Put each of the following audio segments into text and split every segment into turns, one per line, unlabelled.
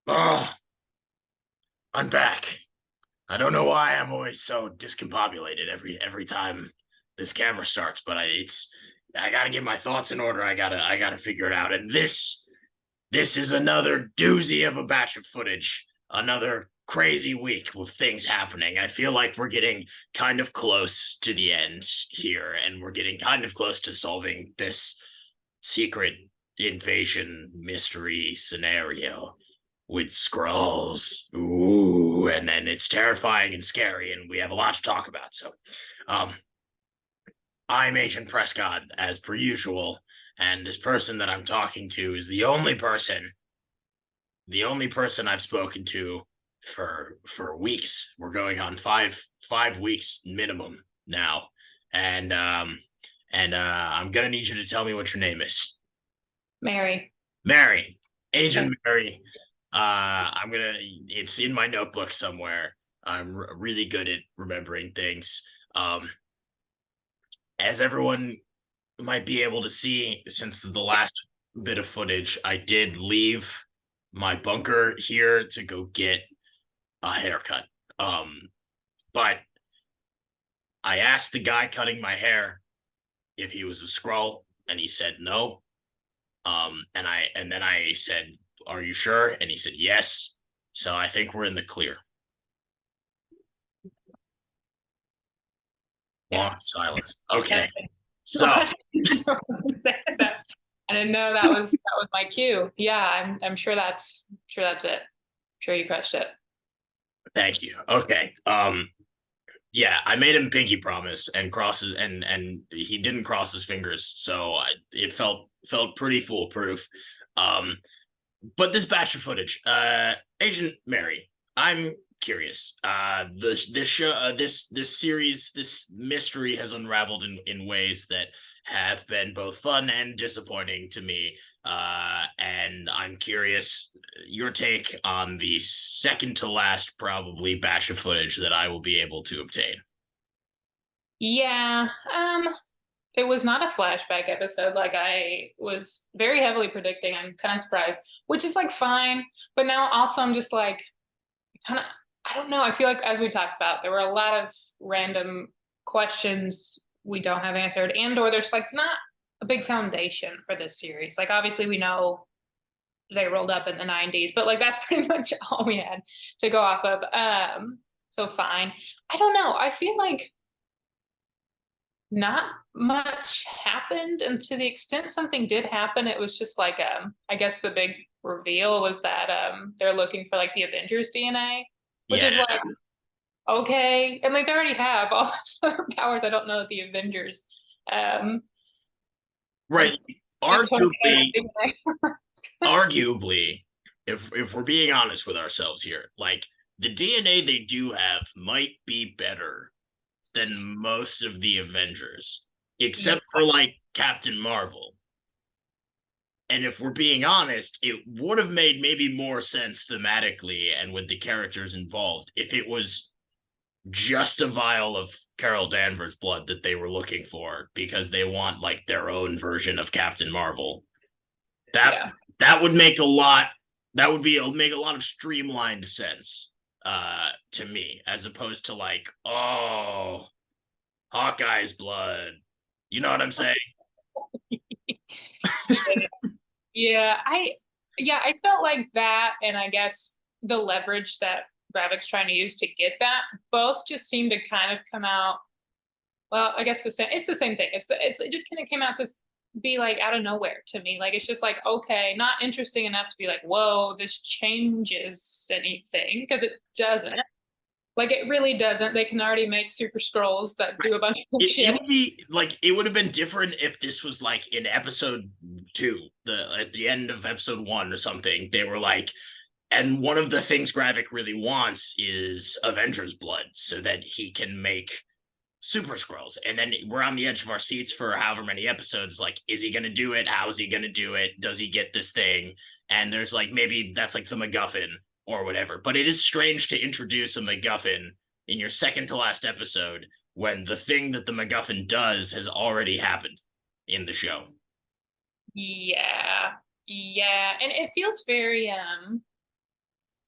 Oh, I'm back. I don't know why I'm always so discombobulated every time this camera starts, but I gotta get my thoughts in order. I gotta figure it out. And this is another doozy of a batch of footage. Another crazy week with things happening. I feel like we're getting kind of close to the end here, and we're getting kind of close to solving this secret invasion mystery scenario with scrolls. Ooh, and then it's terrifying and scary, and we have a lot to talk about. So, um, I'm Agent Prescod, as per usual, and this person that I'm talking to is the only person I've spoken to for weeks. We're going on five weeks minimum now, and I'm gonna need you to tell me what your name is.
Mary.
Mary, Agent Mary. It's in my notebook somewhere. I'm really good at remembering things. Um, as everyone might be able to see, since the last bit of footage, I did leave my bunker here to go get a haircut. But I asked the guy cutting my hair if he was a Skrull, and he said no. And then I said, "Are you sure?" And he said, "Yes." So I think we're in the clear.
Yeah.
Long silence. Okay.
Nothing.
So
I didn't know that was my cue. Yeah, I'm sure that's it. Sure you crushed it.
thank you. Okay. Yeah, I made him pinky promise and crosses and he didn't cross his fingers, so it felt pretty foolproof. Um, but this batch of footage, Agent Mary, I'm curious. This show, this series, this mystery has unraveled in ways that have been both fun and disappointing to me. And I'm curious your take on the second to last, probably, batch of footage that I will be able to obtain.
Yeah. It was not a flashback episode like I was very heavily predicting. I'm kind of surprised, which is like fine. But now also I'm just like kind of I don't know. I feel like as we talked about, there were a lot of random questions we don't have answered, and or there's like not a big foundation for this series. Like obviously we know they rolled up in the 90s, but like that's pretty much all we had to go off of. So fine. I don't know. I feel like not much happened, and to the extent something did happen, it was just like I guess the big reveal was that they're looking for like the Avengers DNA, which
Yeah,
is like okay, and like they already have all those other powers. I don't know that the Avengers um
right.
would
Arguably, arguably, if we're being honest with ourselves here, like the DNA they do have might be better than most of the Avengers,
yeah.
except for like Captain Marvel. And if we're being honest, it would have made maybe more sense thematically and with the characters involved if it was just a vial of Carol Danvers blood that they were looking for because they want like their own version of Captain Marvel. That
Yeah.
that would make a lot that would be make a lot of streamlined sense to me, as opposed to like, oh, Hawkeye's blood. You know what I'm saying?
Yeah. Yeah, I felt like that, and I guess the leverage that Gravik's trying to use to get that both just seemed to kind of come out. Well, I guess the same. It's the same thing. It just kind of came out to be like out of nowhere to me. Like it's just like okay, not interesting enough to be like, whoa, this changes anything because it doesn't. Like it really doesn't. They can already make super scrolls that do a bunch of
It
shit.
would be like it would have been different if this was like in episode two, at the end of episode one or something. They were like, and one of the things Gravik really wants is Avengers blood so that he can make super scrolls. And then we're on the edge of our seats for however many episodes. Like, is he going to do it? How is he going to do it? Does he get this thing? And there's like, maybe that's like the MacGuffin or whatever. But it is strange to introduce a MacGuffin in your second to last episode when the thing that the MacGuffin does has already happened in the show.
Yeah, yeah, and it feels very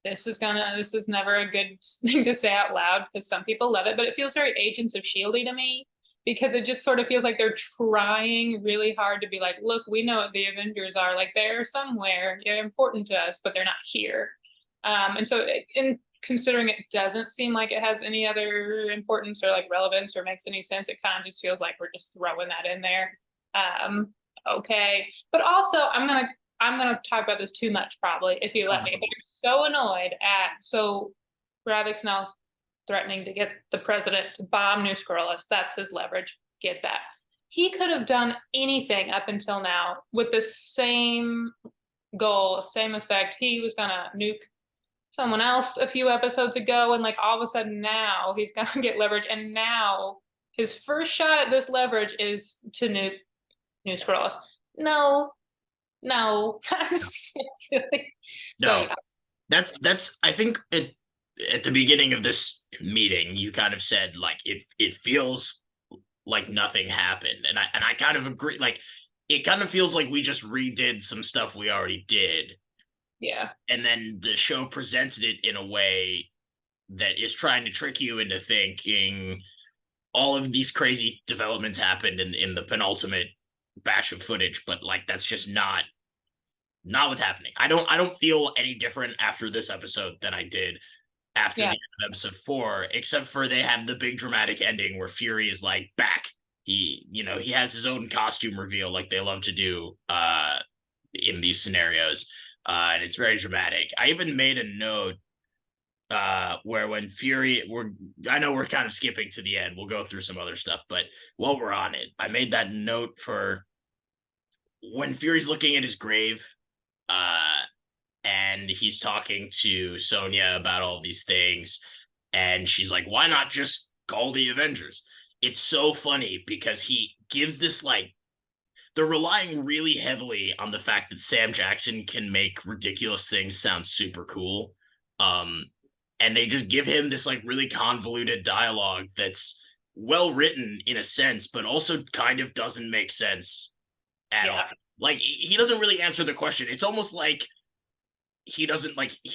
this is never a good thing to say out loud because some people love it, but it feels very Agents of Shieldy to me because it just sort of feels like they're trying really hard to be like, look, we know what the Avengers are. Like they're somewhere, they're important to us, but they're not here. And so in considering it doesn't seem like it has any other importance or like relevance or makes any sense, it kind of just feels like we're just throwing that in there. Okay. But also I'm gonna talk about this too much probably if you let me. If you're so annoyed at Ravik's now threatening to get the president to bomb New Scrollis, that's his leverage. Get that. He could have done anything up until now with the same goal, same effect. He was gonna nuke someone else a few episodes ago, and like all of a sudden now he's gonna get leverage, and now his first shot at this leverage is to nuke New Scrollis. No, no, silly.
No,
So,
that's I think at the beginning of this meeting, you kind of said like it feels like nothing happened, and I kind of agree. Like it kind of feels like we just redid some stuff we already did.
Yeah.
And then the show presented it in a way that is trying to trick you into thinking all of these crazy developments happened in the penultimate batch of footage, but like that's just not what's happening. I don't feel any different after this episode than I did after the end of episode 4, except for they have the big dramatic ending where Fury is like back. He has his own costume reveal like they love to do in these scenarios. And it's very dramatic. I even made a note where when Fury, I know we're kind of skipping to the end. We'll go through some other stuff, but while we're on it, I made that note for when Fury's looking at his grave, and he's talking to Sonya about all these things, and she's like, "Why not just call the Avengers?" It's so funny because he gives this like. They're relying really heavily on the fact that Sam Jackson can make ridiculous things sound super cool. And they just give him this like really convoluted dialogue that's well written in a sense, but also kind of doesn't make sense at all. Like he doesn't really answer the question. It's almost like he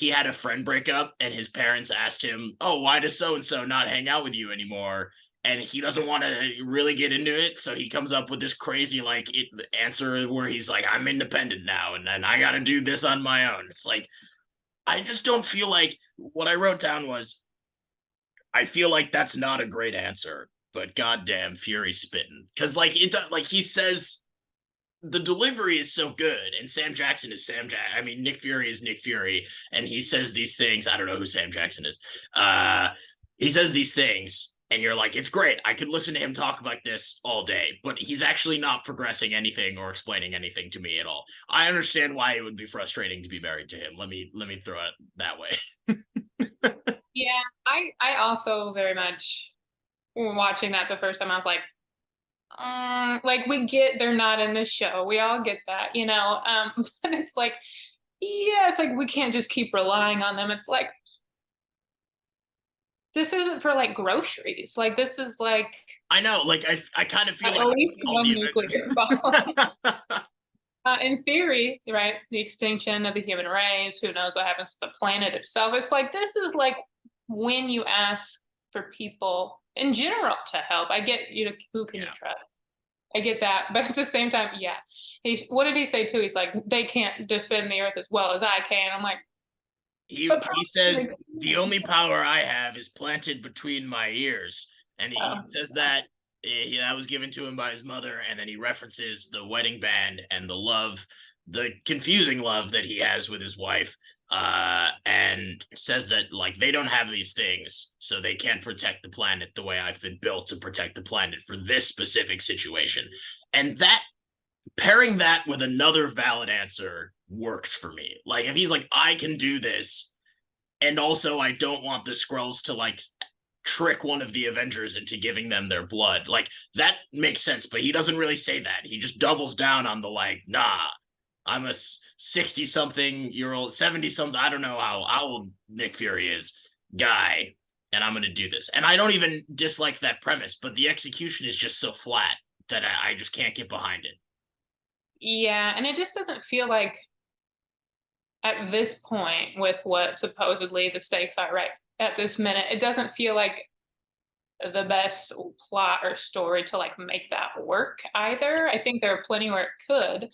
had a friend break up and his parents asked him, "Oh, why does so and so not hang out with you anymore?" And he doesn't want to really get into it, so he comes up with this crazy answer where he's like, "I'm independent now, and I got to do this on my own." It's like I just don't feel like what I wrote down was I feel like that's not a great answer, but goddamn Fury spitting because he says the delivery is so good, and Sam Jackson is Sam Jackson. I mean, Nick Fury is Nick Fury, and he says these things. I don't know who Sam Jackson is. He says these things. And you're like, it's great. I could listen to him talk like this all day, but he's actually not progressing anything or explaining anything to me at all. I understand why it would be frustrating to be married to him. Let me throw it that way.
Yeah, I also very much watching that the first time I was like we get they're not in this show. We all get that, but it's like, yeah, it's like we can't just keep relying on them. It's like this isn't for like groceries. Like this is like
I know. Like I kind of feel like
nuclear in theory, right? The extinction of the human race. Who knows what happens to the planet itself? It's like this is like when you ask for people in general to help. I get who can you trust? I get that, but at the same time, yeah. What did he say too? He's like, they can't defend the earth as well as I can. I'm like.
He says the only power I have is planted between my ears, and he says that that was given to him by his mother, and then he references the wedding band and the confusing love that he has with his wife, and says that like they don't have these things, so they can't protect the planet the way I've been built to protect the planet for this specific situation, and that pairing that with another valid answer works for me. Like if he's like, I can do this, and also I don't want the Skrulls to like trick one of the Avengers into giving them their blood. Like that makes sense, but he doesn't really say that. He just doubles down on the like, nah, I'm a 60-something-year-old, 70-something, I don't know how old Nick Fury is, guy, and I'm going to do this. And I don't even dislike that premise, but the execution is just so flat that I just can't get behind it.
Yeah, and it just doesn't feel like at this point, with what supposedly the stakes are right at this minute, it doesn't feel like the best plot or story to like make that work either. I think there are plenty where it could.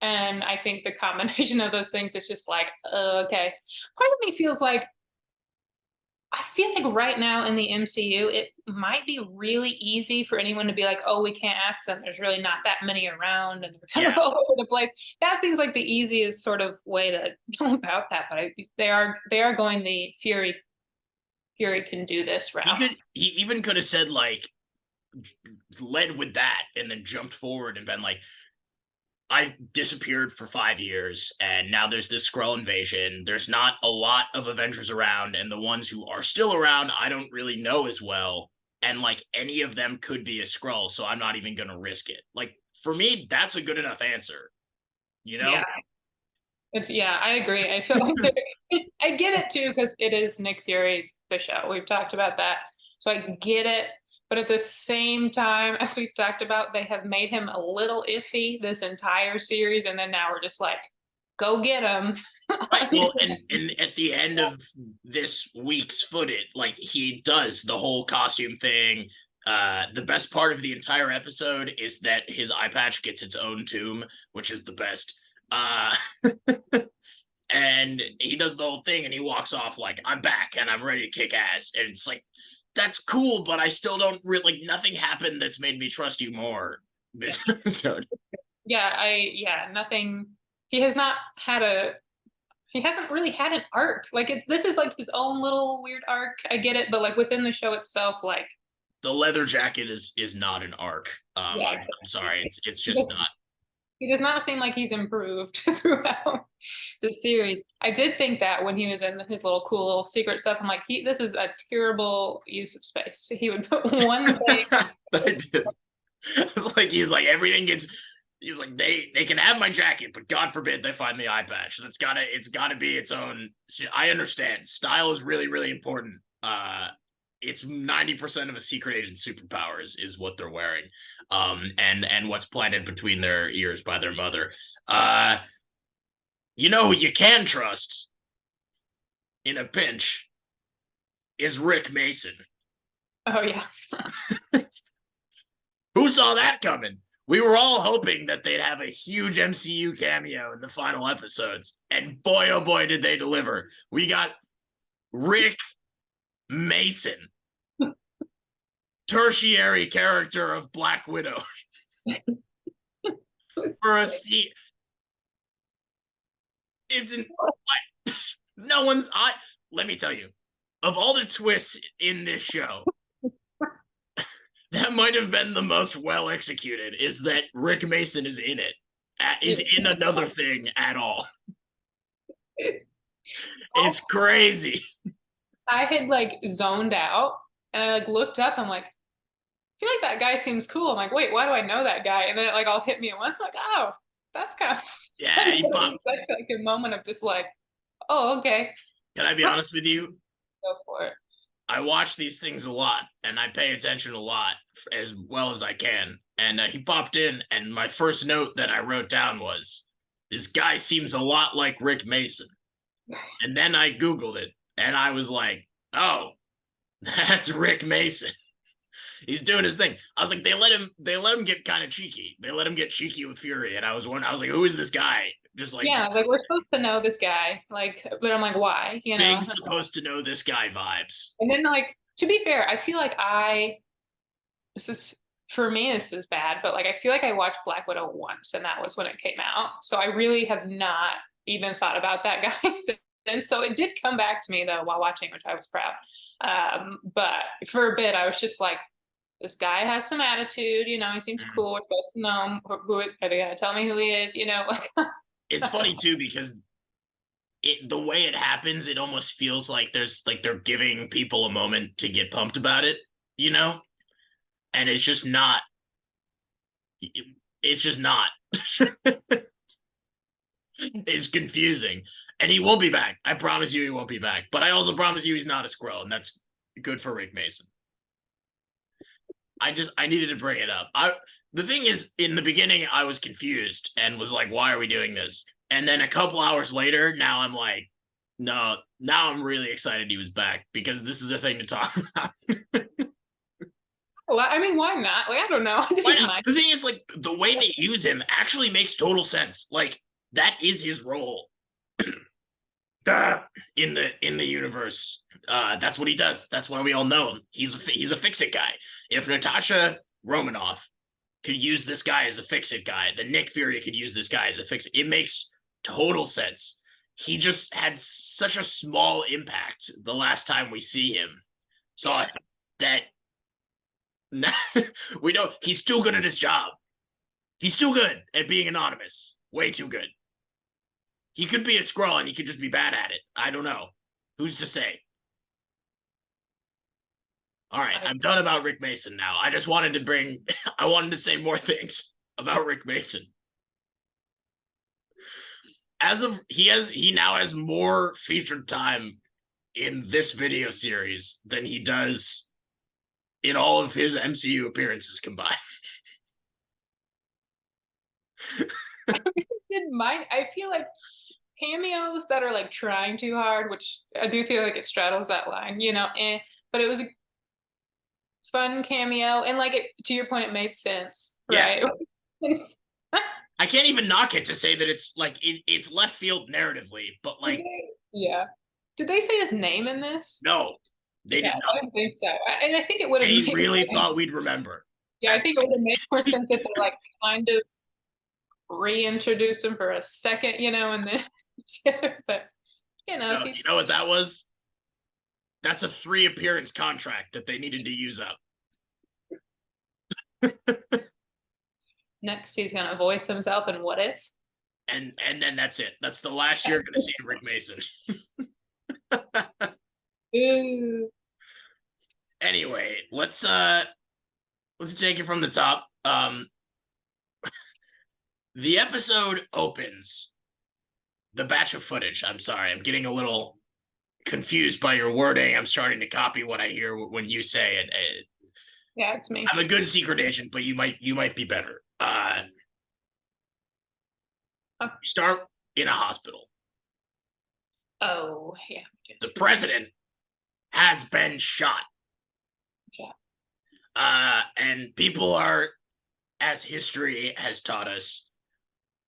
And I think the combination of those things is just like, okay. Part of me feels like I feel like right now in the MCU, it might be really easy for anyone to be like, oh, we can't ask them. There's really not that many around and they're kind
Yeah,
of all over the place. That seems like the easiest sort of way to go about that. But they are going the Fury can do this route.
he even could have said like led with that and then jumped forward and been like, I disappeared for 5 years, and now there's this Skrull invasion. There's not a lot of Avengers around, and the ones who are still around, I don't really know as well. And like any of them could be a Skrull, so I'm not even gonna risk it. Like for me, that's a good enough answer. You know?
Yeah, I agree. I feel like I get it too because it is Nick Fury, the show. We've talked about that, so I get it. But at the same time, as we've talked about, they have made him a little iffy this entire series, and then now we're just like, go get him.
Right. Well, and at the end of this week's footage, like he does the whole costume thing. The best part of the entire episode is that his eye patch gets its own tomb, which is the best. Uh, and he does the whole thing, and he walks off like, "I'm back and I'm ready to kick ass." And it's like, that's cool, but I still don't really like. Nothing happened that's made me trust you more this episode.
Nothing. He has not had a. He hasn't really had an arc. Like this is like his own little weird arc. I get it, but like within the show itself, like
The leather jacket is not an arc.
yeah,
I'm sorry, it's
he
just not.
he does not seem like he's improved throughout the series. I did think that when he was in his little cool little secret stuff, I'm like, this is a terrible use of space. He would put one thing.
It's like he's like everything gets. He's like they can have my jacket, but God forbid they find the eye patch. It's gotta be its own. I understand style is really really important. It's 90% of a secret agent's superpowers is what they're wearing, and what's planted between their ears by their mother. You know who you can trust in a pinch is Rick Mason.
Oh yeah.
Who saw that coming? We were all hoping that they'd have a huge MCU cameo in the final episodes, and boy, oh boy, did they deliver. We got Rick Mason, tertiary character of Black Widow, for a seat. It's an no one's. Let me tell you, of all the twists in this show, that might have been the most well executed. Is that Rick Mason is in it, is in another thing at all. It's crazy.
I had like zoned out and I like looked up. I'm like, I feel like that guy seems cool. I'm like, wait, why do I know that guy? And then it like all hit me at once. I'm like, oh, that's kind of
Yeah,
like a moment of just like, oh, okay,
can I be honest with you?
go for it.
I watch these things a lot, and I pay attention a lot as well as I can. And he popped in, and my first note that I wrote down was, "This guy seems a lot like Rick Mason." And then I Googled it, and I was like, "Oh, that's Rick Mason. He's doing his thing." I was like, they let him get kind of cheeky. They let him get cheeky with Fury, and I was like, "Who is this guy?" Just like
Yeah, like we're supposed to know this guy, like, but I'm like, why? You know?
big supposed to know this guy vibes.
And then like to be fair, I feel like this is for me this is bad, but like I feel like I watched Black Widow once and that was when it came out. So I really have not even thought about that guy since. So it did come back to me though while watching, which I was proud. But for a bit I was just like, this guy has some attitude, you know, he seems cool. We're supposed to know him. Who are they gonna tell me who he is, you know?
It's funny too because the way it happens, it almost feels like they're giving people a moment to get pumped about it, you know? And it's just not. It's just not. It's confusing. And he will be back. I promise you he won't be back. But I also promise you he's not a Skrull, and that's good for Rick Mason. I needed to bring it up. The thing is, in the beginning, I was confused and was like, why are we doing this? And then a couple hours later, now I'm like, no, now I'm really excited he was back because this is a thing to talk about.
Well, I mean, why not? Like, I don't know. I
Why
didn't
not?
mind.
The thing is, like, the way they use him actually makes total sense. Like, that is his role in the universe. That's what he does. That's why we all know him. He's a fix-it guy. If Natasha Romanoff could use this guy as a fix-it guy, then Nick Fury could use this guy as a fix-it. It makes total sense. He just had such a small impact the last time we see him. So that we know he's still good at his job. He's still good at being anonymous. Way too good. He could be a Skrull and he could just be bad at it. I don't know. Who's to say? All right, I'm done about Rick Mason now. I just wanted to bring, I wanted to say more things about Rick Mason. As of, he now has more featured time in this video series than he does in all of his MCU appearances combined.
Didn't mind. I feel like cameos that are like trying too hard, which I do feel like it straddles that line, you know, but it was a fun cameo, and like, it, to your point, it made sense, right?
Yeah. I can't even knock it to say that it's like it's left field narratively, but like,
yeah. Did they say his name in this?
No, they did not.
I don't think so, and I think it would have.
They really thought we'd remember.
Yeah, I think it would have made more sense if they like kind of reintroduced him for a second, you know, and then, but you know,
you know what that was? That's a 3 appearance contract that they needed to use up.
Next, he's gonna voice himself in What If,
and then that's it. That's the last you're gonna see Rick Mason. Anyway, let's take it from the top. The episode opens. The batch of footage. I'm sorry, I'm getting a little confused by your wording. I'm starting to copy what I hear when you say it.
Yeah, it's me.
I'm a good secret agent, but you might be better. You start in a hospital.
Oh, yeah.
The president has been shot.
Yeah.
And people are, as history has taught us,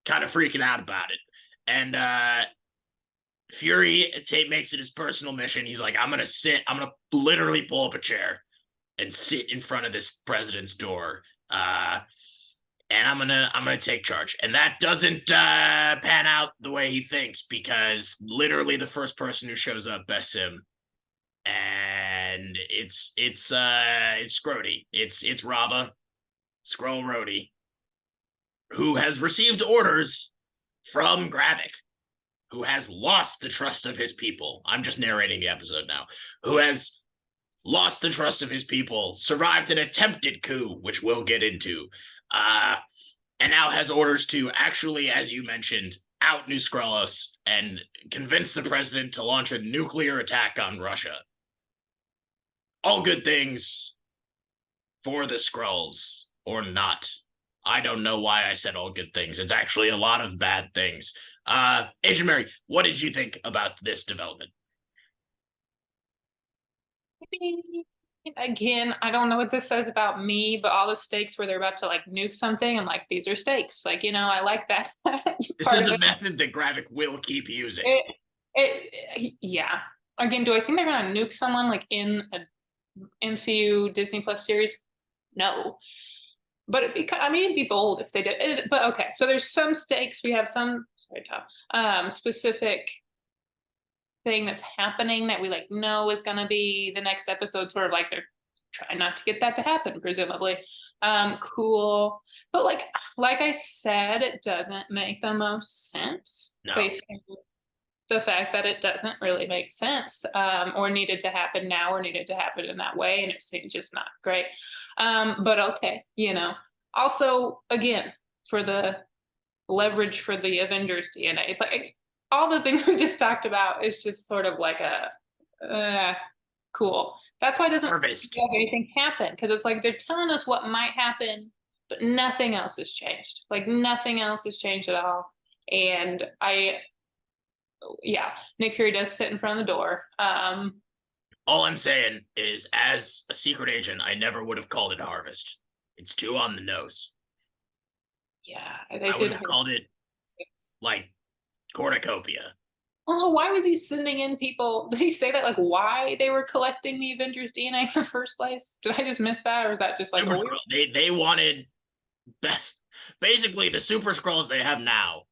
kind of freaking out about it. And Fury makes it his personal mission. He's like, I'm going to literally pull up a chair and sit in front of this president's door. And I'm gonna take charge. And that doesn't pan out the way he thinks, because literally the first person who shows up bests him. And it's Scrody. It's Rava, Skrull Rhodey, who has received orders from Gravik, who has lost the trust of his people. I'm just narrating the episode now. Who has lost the trust of his people, survived an attempted coup, which we'll get into, and now has orders to actually, as you mentioned, out New Skrullos and convince the president to launch a nuclear attack on Russia. All good things for the Skrulls, or not. I don't know why I said all good things. It's actually a lot of bad things. Agent Mary, what did you think about this development?
Again, I don't know what this says about me, but all the stakes where they're about to like nuke something, and like, these are stakes. Like, you know, I like that.
This is a method that Gravik will keep using.
Yeah. Again, do I think they're going to nuke someone like in a MCU Disney Plus series? No. But it'd be bold if they did. But okay, so there's some stakes. We have some, sorry, Tom, specific thing that's happening that we like know is gonna be the next episode, sort of like they're trying not to get that to happen, presumably. Cool. But like I said, it doesn't make the most sense.
No.
Based on the fact that it doesn't really make sense, or needed to happen now, or needed to happen in that way, and it seems just not great. But okay, you know. Also, again, for the leverage for the Avengers DNA, it's like all the things we just talked about is just sort of like a cool. That's why it doesn't have anything happen, because it's like they're telling us what might happen, but nothing else has changed. Like nothing else has changed at all. And Nick Fury does sit in front of the door.
All I'm saying is, as a secret agent, I never would have called it Harvest. It's too on the nose.
Yeah,
I would have called it like cornucopia.
Also, why was he sending in people? Did he say that, like, why they were collecting the Avengers DNA in the first place? Did I just miss that, or is that just like
Super Skrull. They wanted basically the Super Skrulls they have now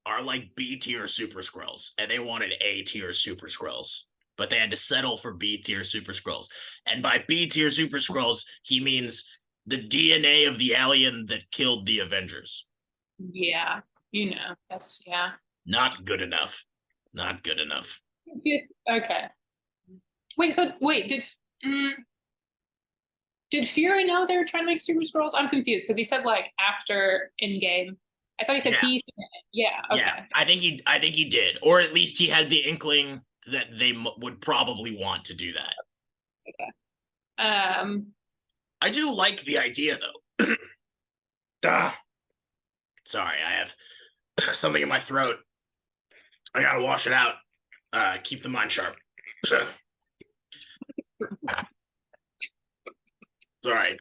are like B tier Super Skrulls, and they wanted A tier Super Skrulls, but they had to settle for B tier Super Skrulls. And by B tier Super Skrulls, he means the DNA of the alien that killed the Avengers.
Yeah, that's
Not good enough. Not good enough.
Okay. Wait, did Fury know they were trying to make Super Skrulls? I'm confused because he said like after Endgame. I thought he said he said it. Yeah. Okay.
Yeah, I think he did, or at least he had the inkling that they would probably want to do that.
Okay.
I do like the idea though. Sorry, I have something in my throat. I gotta wash it out. Keep the mind sharp. Sorry.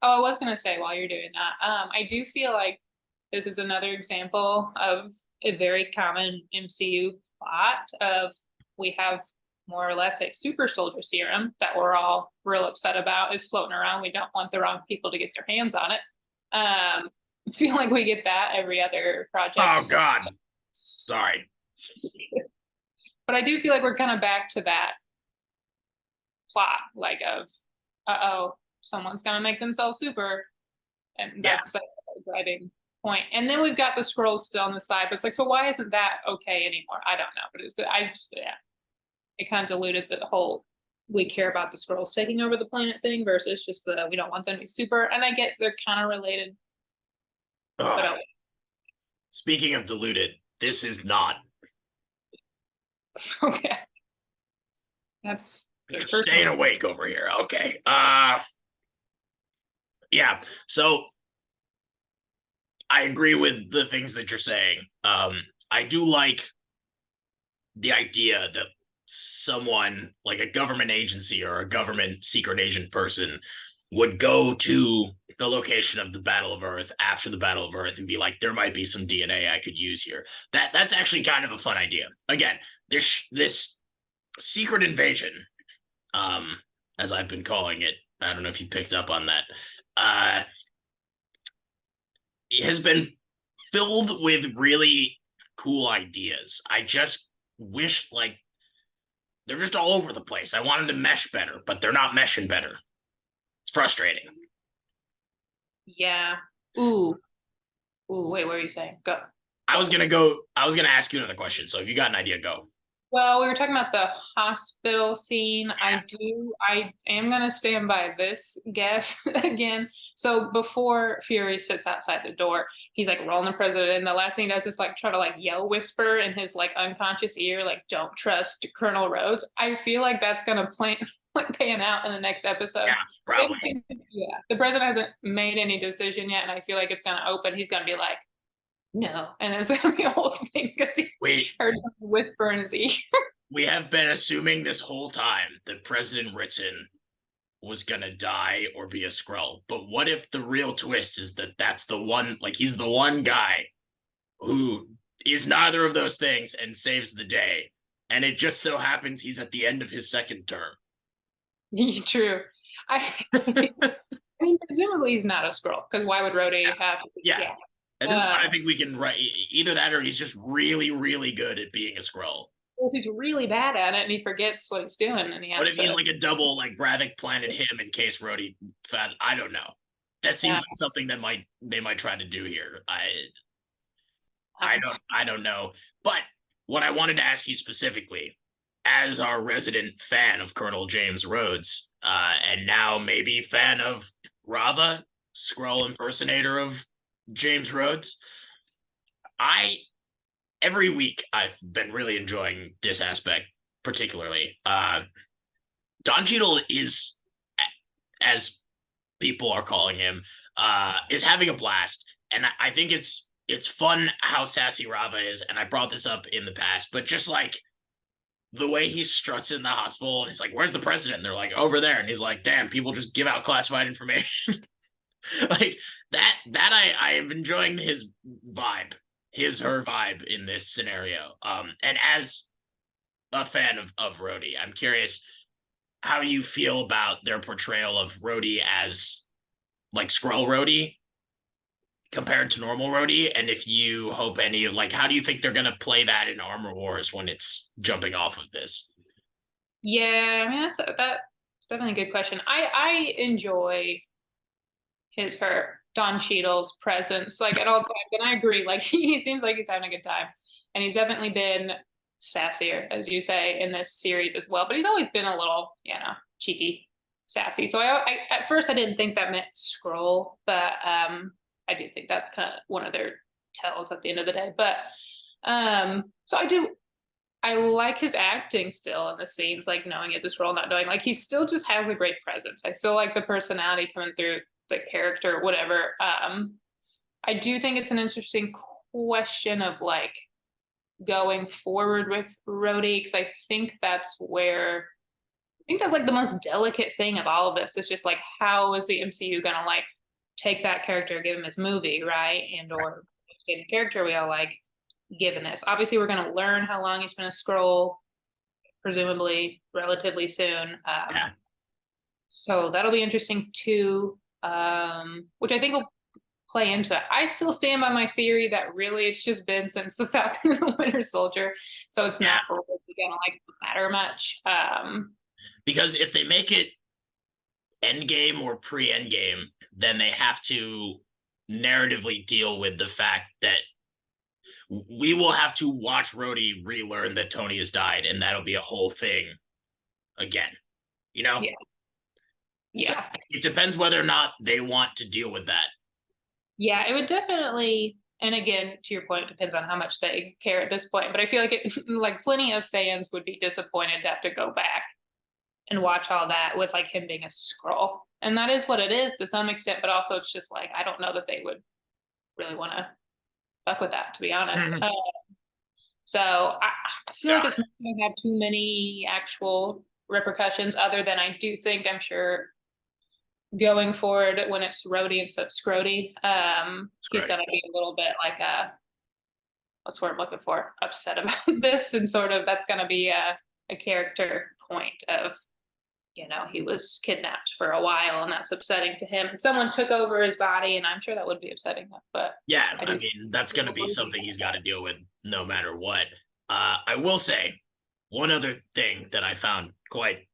I was gonna say while you're doing that, I do feel like this is another example of a very common MCU plot of we have more or less a super soldier serum that we're all real upset about is floating around. We don't want the wrong people to get their hands on it. I feel like we get that every other project.
Oh God. Sorry.
But I do feel like we're kind of back to that plot, like of, someone's gonna make themselves super, and that's the driving point. And then we've got the Skrulls still on the side, but it's like, so why isn't that okay anymore? I don't know, but it kind of diluted the whole we care about the Skrulls taking over the planet thing versus just the we don't want them to be super. And I get they're kind of related. But
speaking of diluted, this is not.
Okay. That's
staying awake over here. Okay. Yeah. So I agree with the things that you're saying. I do like the idea that someone like a government agency or a government secret agent person would go to the location of the Battle of Earth after the Battle of Earth and be like, there might be some DNA I could use here. That's actually kind of a fun idea. Again, this secret invasion, as I've been calling it, I don't know if you picked up on that, it has been filled with really cool ideas. I just wish like they're just all over the place. I want them to mesh better, but they're not meshing better. It's frustrating.
Yeah. Ooh, wait, what were you saying? Go.
I was gonna ask you another question. So if you got an idea, go.
Well, we were talking about the hospital scene. I am going to stand by this guess again. So before Fury sits outside the door, he's like rolling the president. And the last thing he does is like try to like yell whisper in his like unconscious ear, like, don't trust Colonel Rhodes. I feel like that's going to pan out in the next episode.
Yeah, probably.
Yeah. The president hasn't made any decision yet. And I feel like it's going to open. He's going to be like, no, and there's gonna be a whole thing because he heard him whisper in his ear.
We have been assuming this whole time that President Ritson was gonna die or be a Skrull. But what if the real twist is that that's the one, like he's the one guy who is neither of those things and saves the day, and it just so happens he's at the end of his second term.
True. I mean, presumably he's not a Skrull because why would Rhodey have?
Yeah. At this point, I think we can write either that or he's just really, really good at being a Skrull.
Or he's really bad at it and he forgets what he's doing. And
what if he's like a double, like Bravik planted him in case Rhodey found? I don't know. That seems like something that they might try to do here. I don't know. But what I wanted to ask you specifically, as our resident fan of Colonel James Rhodes, and now maybe fan of Rava, Skrull impersonator of James Rhodes, every week I've been really enjoying this aspect particularly. Don Cheadle is, as people are calling him, is having a blast. and I think it's fun how sassy Rava is, and I brought this up in the past, but just like the way he struts in the hospital, and he's like, "Where's the president?" And they're like, "Over there," and he's like, "Damn, people just give out classified information." Like that I am enjoying his vibe, her vibe in this scenario. And as a fan of Rhodey, I'm curious how you feel about their portrayal of Rhodey as like Skrull Rhodey compared to normal Rhodey, and if you hope any like how do you think they're gonna play that in Armor Wars when it's jumping off of this?
Yeah, I mean that's definitely a good question. I enjoy her Don Cheadle's presence like at all times, and I agree. Like he seems like he's having a good time, and he's definitely been sassier, as you say, in this series as well. But he's always been a little, cheeky, sassy. So I at first I didn't think that meant scroll, but I do think that's kind of one of their tells at the end of the day. But so I like his acting still in the scenes, like knowing it's a scroll, not knowing. Like he still just has a great presence. I still like the personality coming through the character, whatever. I do think it's an interesting question of like going forward with Rhodey, because I think that's like the most delicate thing of all of this. It's just like how is the MCU gonna like take that character, give him his movie, right? And or the character we all like given this. Obviously we're gonna learn how long he's been a scroll, presumably relatively soon.
Yeah.
So that'll be interesting too. Which I think will play into it. I still stand by my theory that really it's just been since the Falcon and the Winter Soldier, so it's not really gonna like matter much.
Because if they make it Endgame or pre-Endgame, then they have to narratively deal with the fact that we will have to watch Rhodey relearn that Tony has died, and that'll be a whole thing again. You know?
Yeah.
So it depends whether or not they want to deal with that.
Yeah, it would definitely, and again, to your point, it depends on how much they care at this point. But I feel like like plenty of fans would be disappointed to have to go back and watch all that with like him being a scroll. And that is what it is to some extent, but also it's just like I don't know that they would really want to fuck with that, to be honest.
Mm-hmm.
So I feel like it's not going to have too many actual repercussions, other than I do think I'm sure going forward when it's Rhodey instead of Scrody, he's going to be a little bit like what's what I'm looking for, upset about this, and sort of that's going to be a character point of he was kidnapped for a while and that's upsetting to him. Someone took over his body, and I'm sure that would be upsetting him. But
yeah, I mean that's going to be something he's got to deal with no matter what. I will say one other thing that I found quite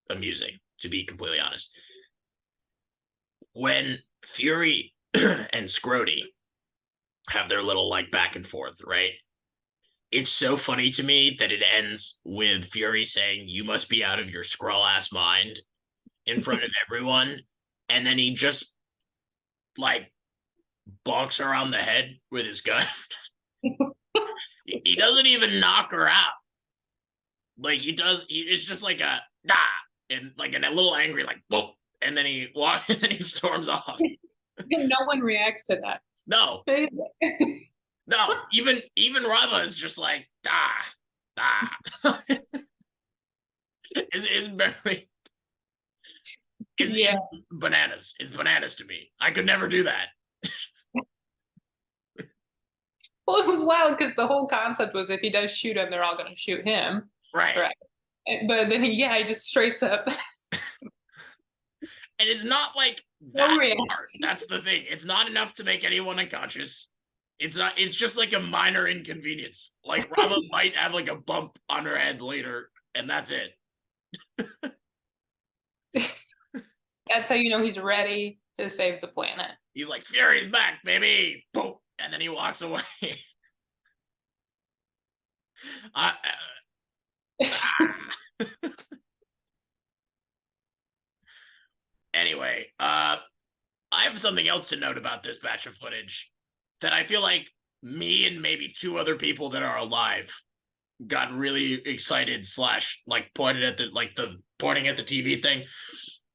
amusing, to be completely honest. When Fury and Scrody have their little like back and forth, right? It's so funny to me that it ends with Fury saying, "You must be out of your Skrull ass mind," in front of everyone. And then he just like bonks her on the head with his gun. He doesn't even knock her out. Like he does, it's just like a nah, and like a little angry, like whoa, and then he walks, and then he storms off.
No one reacts to that.
No, no, even Rava is just like it's barely. It's bananas. It's bananas to me. I could never do that.
Well, it was wild because the whole concept was if he does shoot him, they're all going to shoot him.
Right.
But then he just straights up.
And it's not like that hard. That's the thing. It's not enough to make anyone unconscious. It's not. It's just like a minor inconvenience. Like Rama might have like a bump on her head later, and that's it.
That's how you know he's ready to save the planet.
He's like, "Fury's back, baby!" Boom, and then he walks away. Anyway, I have something else to note about this batch of footage that I feel like me and maybe two other people that are alive got really excited / like pointing at the TV thing.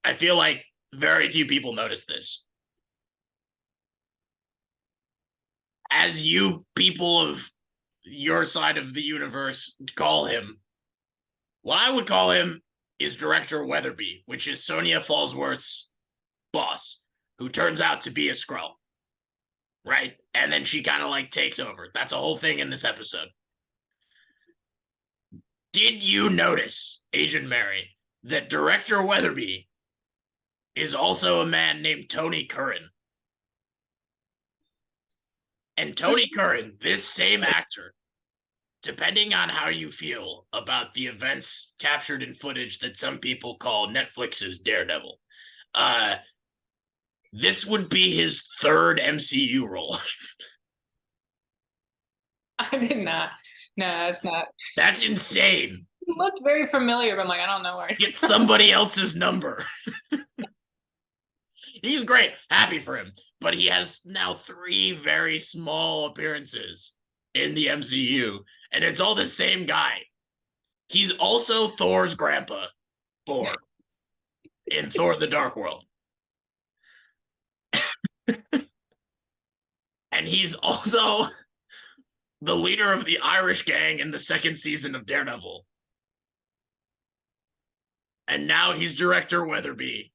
I feel like very few people noticed this. as you people of your side of the universe call him, what I would call him is Director Weatherby, which is Sonia Fallsworth's boss, who turns out to be a Skrull. Right? And then she kind of like takes over. That's a whole thing in this episode. Did you notice, Agent Mary, that Director Weatherby is also a man named Tony Curran? And Tony Curran, this same actor, depending on how you feel about the events captured in footage that some people call Netflix's Daredevil, this would be his third MCU role.
I did not. No, it's not.
That's insane.
He looked very familiar, but I'm like, I don't know where.
Get somebody else's number. He's great. Happy for him. But he has now 3 very small appearances in the MCU, and it's all the same guy. He's also Thor's grandpa, Thor, in Thor the Dark World. And he's also the leader of the Irish gang in the 2nd season of Daredevil. And now he's Director Weatherby.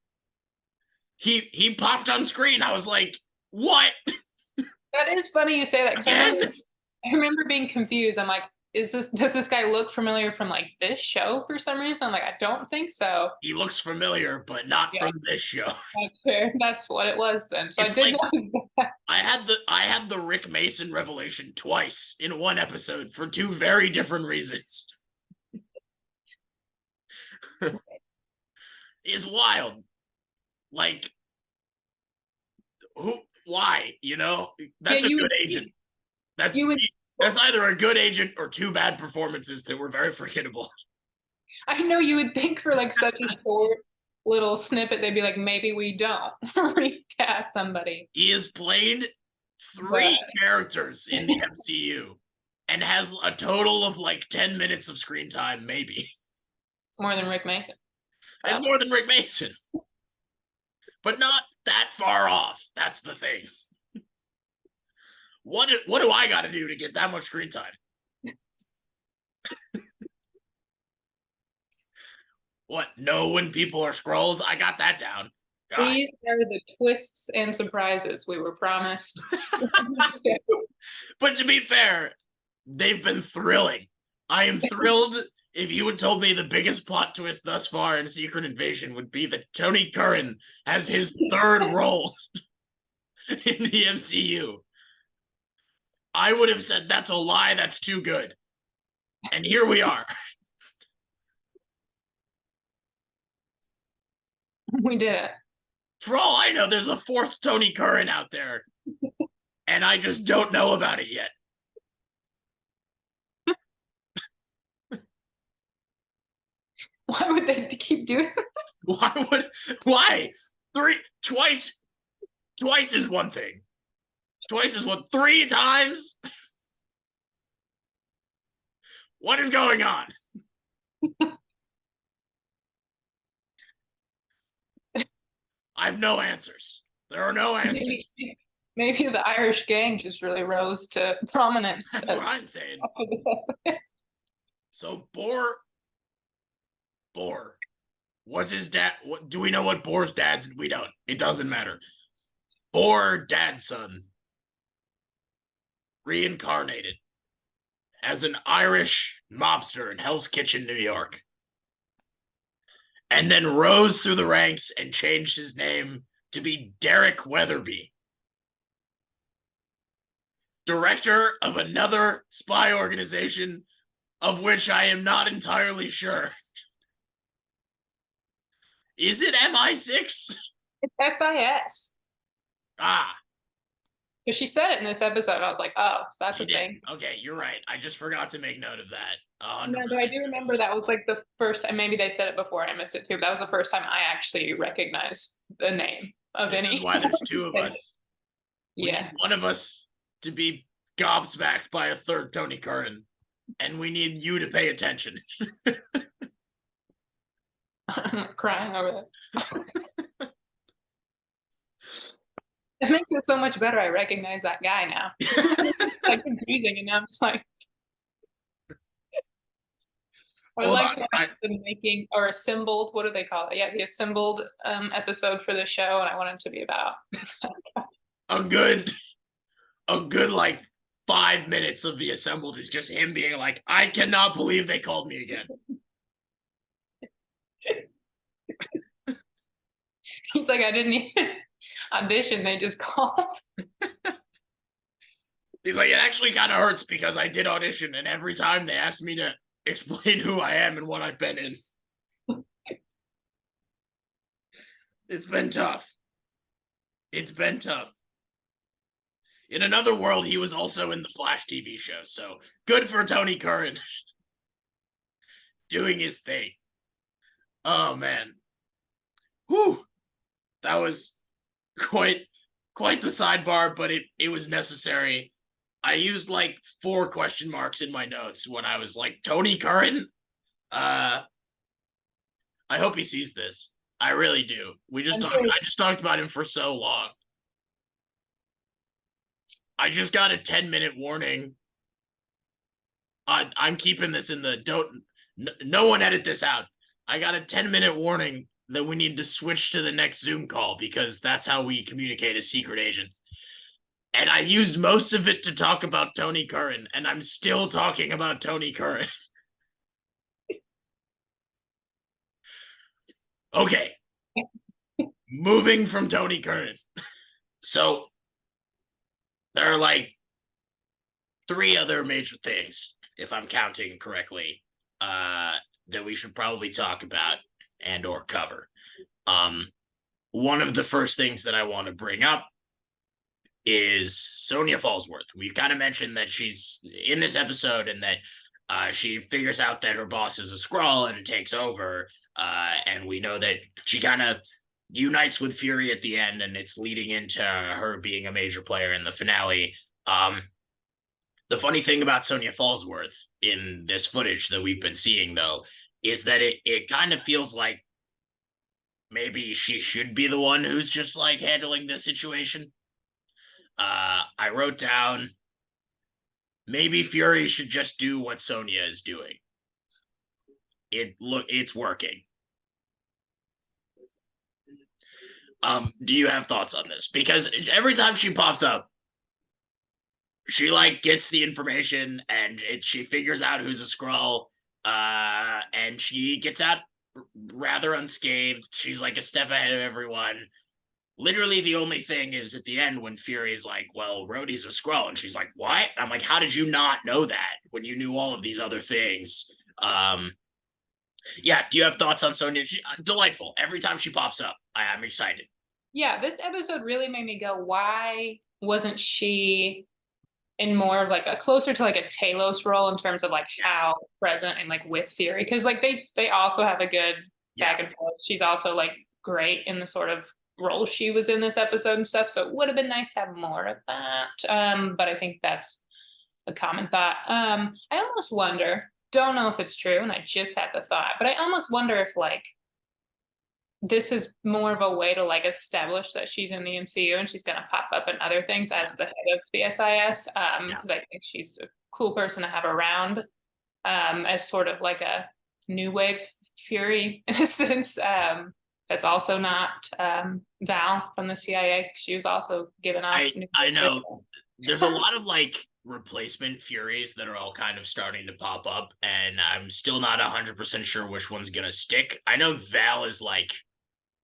He popped on screen. I was like, what?
That is funny you say that. I remember being confused. I'm like, does this guy look familiar from like this show for some reason? I'm like, I don't think so.
He looks familiar, but not from this show.
That's fair. That's what it was then. So it's I did
like, I had the Rick Mason revelation twice in one episode for 2 very different reasons. Is wild. Like, why? You know, that's a good agent. That's either a good agent or 2 bad performances that were very forgettable.
I know you would think for like such a short little snippet, they'd be like, maybe we don't recast somebody.
He has played 3 characters in the MCU and has a total of like 10 minutes of screen time, maybe.
It's more than Rick Mason.
It's more than Rick Mason. But not that far off. That's the thing. What do I got to do to get that much screen time? What? Know when people are Skrulls? I got that down. God.
These are the twists and surprises we were promised.
But to be fair, they've been thrilling. I am thrilled. If you had told me the biggest plot twist thus far in Secret Invasion would be that Tony Curran has his 3rd role in the MCU, I would have said that's a lie, that's too good. And here we are.
We did it.
For all I know, there's a 4th Tony Curran out there, and I just don't know about it yet.
Why would they keep doing
it? Why? Twice is one thing. Twice is what? 3 times? What is going on? I have no answers. There are no answers.
Maybe the Irish gang just really rose to prominence.
That's what I'm saying. So Boar was his dad. Do we know what Boar's dad's? We don't. It doesn't matter. Boar dad's son reincarnated as an Irish mobster in Hell's Kitchen, New York, and then rose through the ranks and changed his name to be Derek Weatherby, director of another spy organization of which I am not entirely sure. Is it MI6?
It's SIS.
Ah.
Because she said it in this episode. I was like, oh, so that's a thing.
Okay, you're right. I just forgot to make note of that.
No, but I do remember that was like the first time. Maybe they said it before and I missed it too. But that was the first time I actually recognized the name of
this
any.
Is why there's 2 of us.
Yeah.
We need one of us to be gobsmacked by a 3rd Tony Curran, and we need you to pay attention.
I'm crying over that. It makes it so much better. I recognize that guy now. Like confusing, and now I'm just like, I would
Hold
like
on.
to watch the making or assembled. What do they call it? Yeah, the assembled episode for the show, and I want it to be about.
A good a good like 5 minutes of the assembled is just him being like, I cannot believe they called me again.
He's like, I didn't even audition. They just called.
He's like, it actually kind of hurts because I did audition, and every time they asked me to explain who I am and what I've been in, it's been tough. It's been tough. In another world, he was also in the Flash TV show, so good for Tony Curran doing his thing. Oh man, whew, that was quite quite the sidebar, but it was necessary. I used like 4 question marks in my notes when I was like, Tony Curran. I hope he sees this. I really do. I just talked about him for so long. I just got a 10-minute warning. I'm keeping this in the don't. No one edit this out. I got a 10-minute warning that we need to switch to the next Zoom call because that's how we communicate as secret agents. And I used most of it to talk about Tony Curran, and I'm still talking about Tony Curran. Okay. Moving from Tony Curran. So there are like 3 other major things, if I'm counting correctly, that we should probably talk about and or cover. One of the first things that I want to bring up is Sonya Fallsworth. We've kind of mentioned that she's in this episode and that she figures out that her boss is a Skrull and takes over. And we know that she kind of unites with Fury at the end, and it's leading into her being a major player in the finale. The funny thing about Sonya Fallsworth in this footage that we've been seeing, though, is that it kind of feels like maybe she should be the one who's just like handling this situation. I wrote down maybe Fury should just do what Sonya is doing. It's working. Do you have thoughts on this? Because every time she pops up, she like gets the information and she figures out who's a Skrull, and she gets out rather unscathed. She's like a step ahead of everyone. Literally, the only thing is at the end when Fury's like, well, Rhodey's a Skrull, and she's like, what? I'm like, how did you not know that when you knew all of these other things? Yeah, do you have thoughts on Sonya? Delightful. Every time she pops up, I'm excited.
Yeah, this episode really made me go, why wasn't she in more of like a closer to like a Talos role in terms of like how present and like with Fury? Because like they also have a good back and forth. She's also like great in the sort of role she was in this episode and stuff. So it would have been nice to have more of that. But I think that's a common thought. I almost wonder, don't know if it's true, and I just had the thought, but I almost wonder if like this is more of a way to like establish that she's in the MCU and she's going to pop up in other things as the head of the SIS. Because I think she's a cool person to have around, as sort of like a new wave Fury in a sense. That's also not Val from the CIA. She was also given off.
I know. There's a lot of like replacement Furies that are all kind of starting to pop up, and I'm still not 100% sure which one's gonna stick. I know Val is like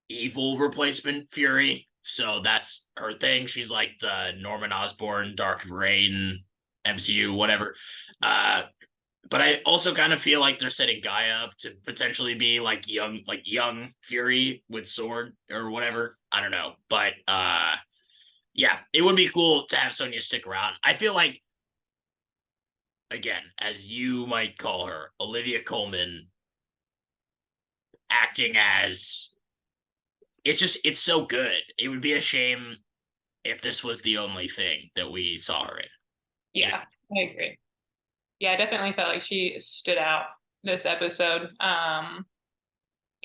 evil replacement Fury, so that's her thing. She's like the Norman Osborn, Dark Reign, MCU, whatever. But I also kind of feel like they're setting Guy up to potentially be like young Fury with sword or whatever. I don't know, but yeah, it would be cool to have Sonya stick around. I feel like, again, as you might call her, Olivia Colman acting as it's so good. It would be a shame if this was the only thing that we saw her in.
Yeah, I agree. Yeah, I definitely felt like she stood out this episode.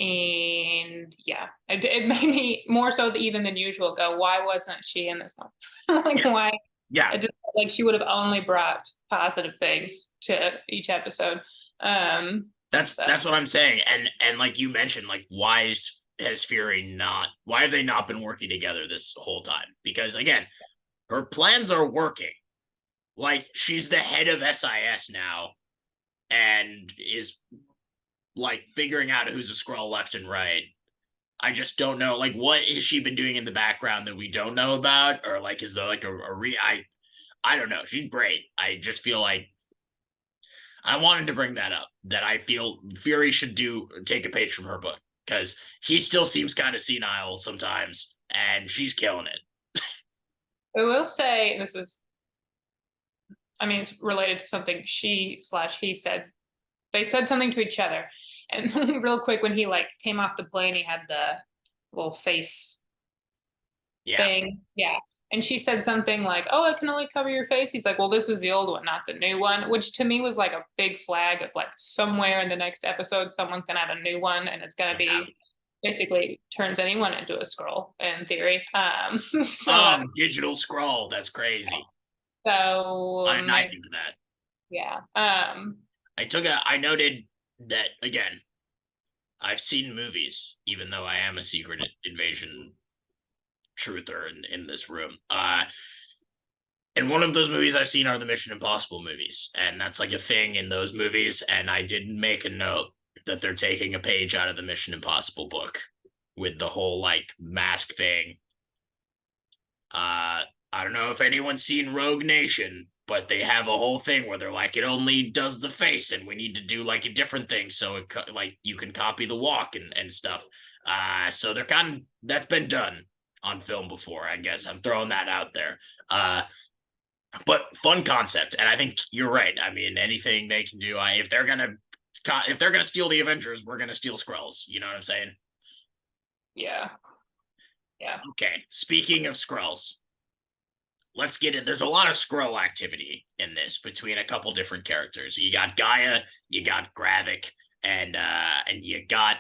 And yeah, it made me more so even than usual go, why wasn't she in this one? Like,
Yeah.
why?
Yeah.
It just, like, she would have only brought positive things to each episode. But
That's what I'm saying. And like you mentioned, like why have they not been working together this whole time? Because again, her plans are working. Like she's the head of SIS now and is like figuring out who's a Skrull left and right. I just don't know, like, what has she been doing in the background that we don't know about, or like, is there like I don't know. She's great. I just feel like I wanted to bring that up. That I feel Fury should take a page from her book because he still seems kind of senile sometimes, and she's killing it.
I will say this is, I mean, it's related to something she/he said. They said something to each other, and real quick, when he like came off the plane, he had the little face
Yeah.
thing. Yeah. And she said something like, "Oh, I can only cover your face." He's like, "Well, this was the old one, not the new one," which to me was like a big flag of like somewhere in the next episode, someone's gonna have a new one, and it's gonna
Yeah.
be basically turns anyone into a Skrull in theory. So
Digital Skrull. That's crazy.
so
Why didn't I think of that?
yeah.
I noted that again. I've seen movies, even though I am a Secret Invasion truther in this room. And one of those movies I've seen are the Mission Impossible movies, and that's like a thing in those movies. And I did make a note that they're taking a page out of the Mission Impossible book with the whole like mask thing. I don't know if anyone's seen Rogue Nation, but they have a whole thing where they're like, it only does the face, and we need to do like a different thing so it like you can copy the walk and stuff. So they're that's been done on film before. I guess I'm throwing that out there. But fun concept, and I think you're right. I mean, anything they can do. If they're gonna steal the Avengers, we're gonna steal Skrulls. You know what I'm saying?
Yeah. Yeah.
Okay. Speaking of Skrulls, let's get in. There's a lot of Skrull activity in this between a couple different characters. You got Gaia, you got Gravik, and you got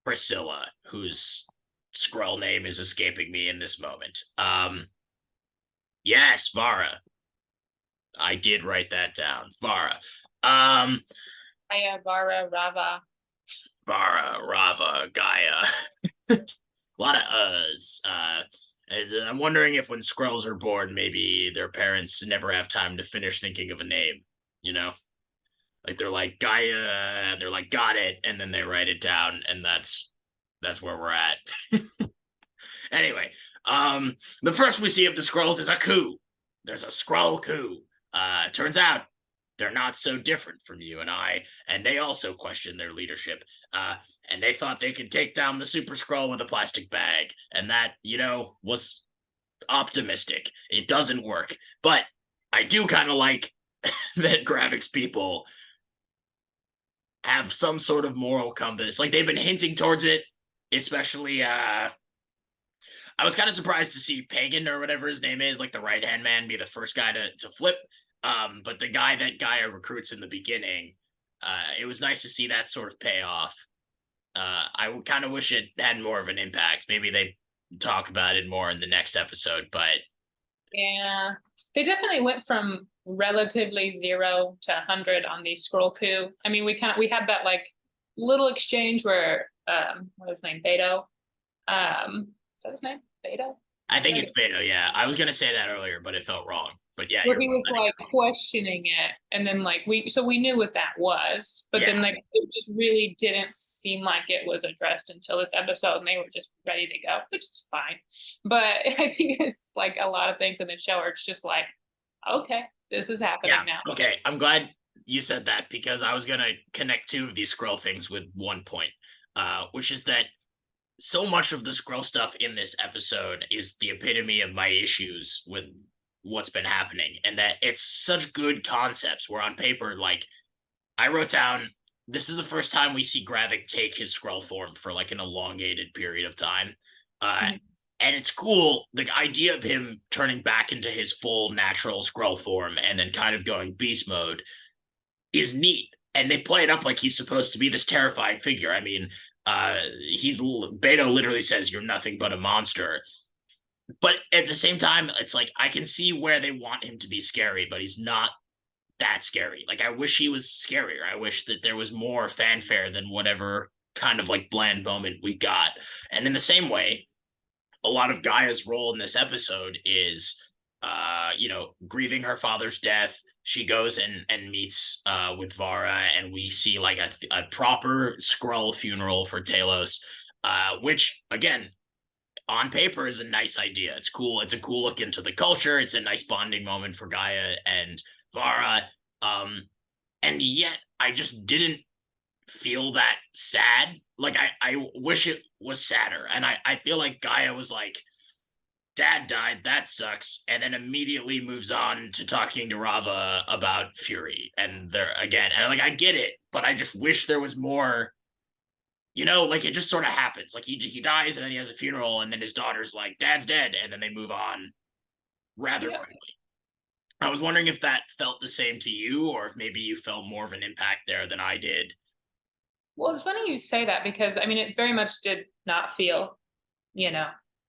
Priscilla, whose Skrull name is escaping me in this moment. Yes, Vara. I did write that down. Vara.
Gaia, Vara, Rava.
Vara, Rava, Gaia. A lot of uhs. I'm wondering if when Skrulls are born, maybe their parents never have time to finish thinking of a name, you know? Like they're like Gaia, they're like got it, and then they write it down, and that's where we're at. Anyway, the first we see of the Skrulls is a coup. There's a Skrull coup. Turns out they're not so different from you and I, and they also question their leadership. And they thought they could take down the Super Skrull with a plastic bag, and that, was optimistic. It doesn't work, but I do kind of like that Gravik's people have some sort of moral compass. Like they've been hinting towards it, especially I was kind of surprised to see Pagan or whatever his name is, like the right-hand man, be the first guy to flip. But the guy that Gaia recruits in the beginning, it was nice to see that sort of pay off. I kind of wish it had more of an impact. Maybe they talk about it more in the next episode, but
yeah, they definitely went from relatively 0 to 100 on the Skrull coup. I mean, we had that like little exchange where what was his name, Beto? Is that his name, Beto?
I think it's Beto. Yeah, I was gonna say that earlier, but it felt wrong. But yeah,
where he was like questioning it, and then like we knew what that was, but then like it just really didn't seem like it was addressed until this episode, and they were just ready to go, which is fine. But I think it's like a lot of things in the show are it's just like, okay, this is happening now.
Okay, I'm glad you said that because I was gonna connect two of these Skrull things with one point, which is that so much of the Skrull stuff in this episode is the epitome of my issues with what's been happening, and that it's such good concepts where on paper, like I wrote down, this is the first time we see Gravik take his Skrull form for like an elongated period of time. And it's cool. The idea of him turning back into his full natural Skrull form and then kind of going beast mode is neat. and they play it up like he's supposed to be this terrifying figure. I mean, he's Beto literally says you're nothing but a monster. But at the same time, it's like I can see where they want him to be scary, but he's not that scary. Like I wish he was scarier. I wish that there was more fanfare than whatever kind of like bland moment we got. And in the same way, a lot of Gaia's role in this episode is grieving her father's death. She goes and meets with Vara, and we see like a proper Skrull funeral for Talos, which again on paper is a nice idea. It's cool. It's a cool look into the culture. It's a nice bonding moment for Gaia and Vara. And yet I just didn't feel that sad. Like I wish it was sadder. And I feel like Gaia was like, Dad died, that sucks, and then immediately moves on to talking to Rava about Fury. And there again, and like I get it, but I just wish there was more. Like it just sort of happens. Like he dies and then he has a funeral and then his daughter's like, Dad's dead, and then they move on rather quickly. I was wondering if that felt the same to you, or if maybe you felt more of an impact there than I did.
Well, it's funny you say that because I mean, it very much did not feel,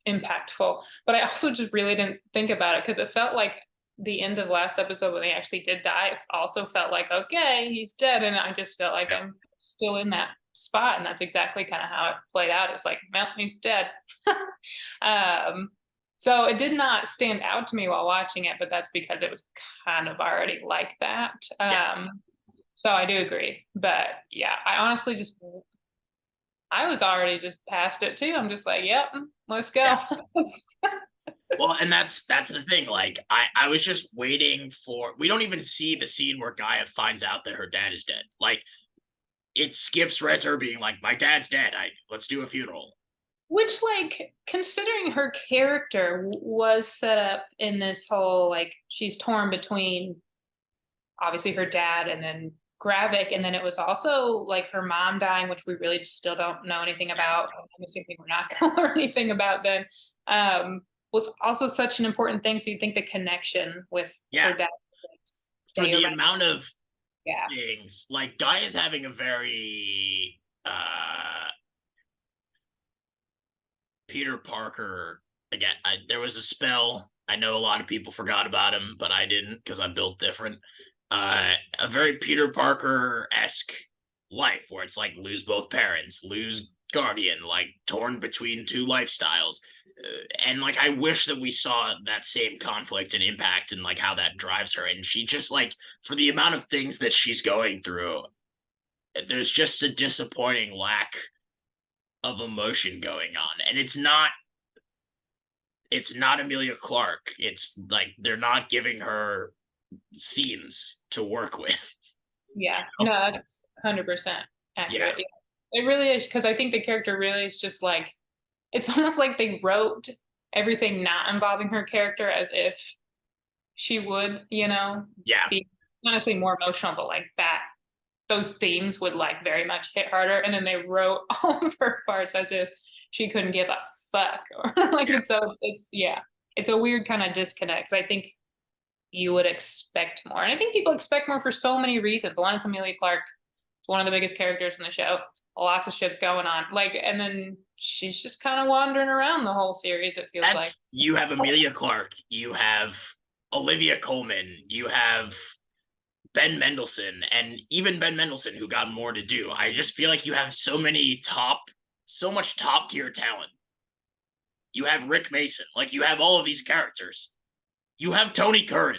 impactful. But I also just really didn't think about it because it felt like the end of last episode when he actually did die, it also felt like, okay, he's dead. And I just felt like I'm still in that spot. And that's exactly kind of how it played out. It's like, well, he's dead. So it did not stand out to me while watching it, but that's because it was kind of already like that. So I do agree. But yeah, I honestly I was already just past it too. I'm just like, yep, let's go.
Yeah. Well, and that's the thing. Like, I was just waiting for. We don't even see the scene where Gaia finds out that her dad is dead. Like, it skips right to her being like, "My dad's dead. Let's do a funeral."
Which, like, considering her character was set up in this whole like she's torn between obviously her dad and then Gravik, and then it was also like her mom dying, which we really still don't know anything about. I'm assuming we're not going to learn anything about then. Was also such an important thing. So you think the connection with her dad.
For the amount of things, like Guy is having a very Peter Parker again. There was a spell. I know a lot of people forgot about him, but I didn't because I'm built different. A very Peter Parker-esque life where it's like lose both parents, lose guardian, like torn between two lifestyles. And like I wish that we saw that same conflict and impact and like how that drives her. And she just like for the amount of things that she's going through, there's just a disappointing lack of emotion going on. And it's not Emilia Clarke. It's like they're not giving her scenes to work with.
Yeah, no, that's 100% accurate. Yeah. It really is, because I think the character really is just like, it's almost like they wrote everything not involving her character as if she would, be honestly more emotional, but like that, those themes would like very much hit harder. And then they wrote all of her parts as if she couldn't give a fuck. Or like, it's a weird kind of disconnect. 'Cause I think you would expect more. And I think people expect more for so many reasons. One, it's Emilia Clarke. It's one of the biggest characters in the show. Lots of shit's going on. Like, and then she's just kind of wandering around the whole series, it feels like.
You have Emilia Clarke. You have Olivia Colman. You have Ben Mendelsohn. And even Ben Mendelsohn, who got more to do. I just feel like you have so much top tier talent. You have Rick Mason. Like, you have all of these characters. You have Tony Curran.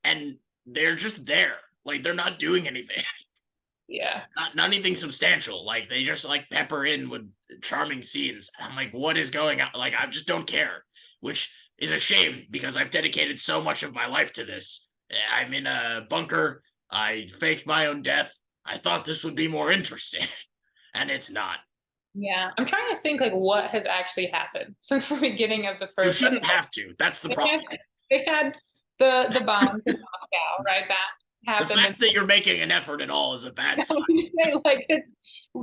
And they're just there. Like, they're not doing anything.
Yeah.
Not anything substantial. Like, they just, like, pepper in with charming scenes. I'm like, what is going on? Like, I just don't care. Which is a shame, because I've dedicated so much of my life to this. I'm in a bunker. I faked my own death. I thought this would be more interesting. And it's not.
Yeah, I'm trying to think like what has actually happened since the beginning of the first.
You shouldn't have to. That's the problem.
They had the bomb in Moscow, right? That happened.
The fact that you're making an effort at all is a bad sign.
Like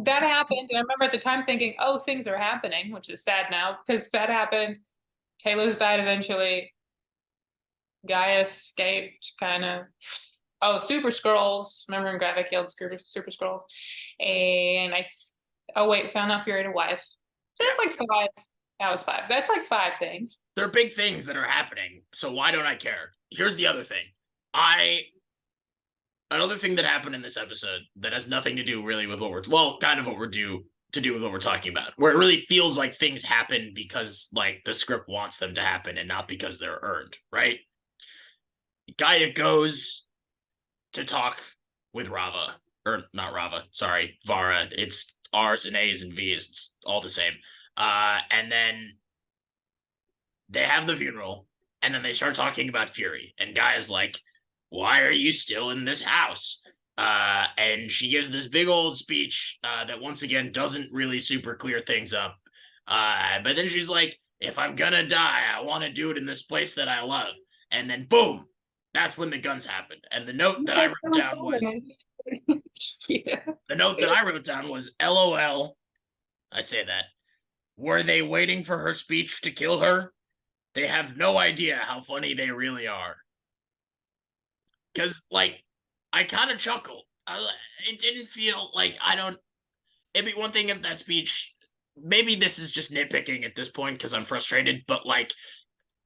that happened, and I remember at the time thinking, "Oh, things are happening," which is sad now because that happened. Taylor's died eventually. Gaia escaped, kind of. Oh, Super Scrolls. Remember in Graphic Guild, Super Scrolls. And oh wait, found out Fury to wife. So
Yeah.
that's like five. That was five. That's like five things.
They're big things that are happening, so why don't I care? Here's the other thing. Another thing that happened in this episode that has nothing to do really with what we're kind of what we're due to do with what we're talking about, where it really feels like things happen because like the script wants them to happen and not because they're earned, right? Gaia goes to talk with Rava, or not Rava, sorry, Vara. It's R's and A's and V's. It's all the same. And then they have the funeral, and then they start talking about Fury. And Gaia's like, why are you still in this house? And she gives this big old speech that once again doesn't really super clear things up. But then she's like, if I'm gonna die, I want to do it in this place that I love. And then boom, that's when the guns happened. And the note that I wrote down was
Yeah.
the note that I wrote down was LOL. I say that. Were they waiting for her speech to kill her? They have no idea how funny they really are. Because, like, I kind of chuckled. It didn't feel like it'd be one thing if that speech, maybe this is just nitpicking at this point because I'm frustrated, but, like,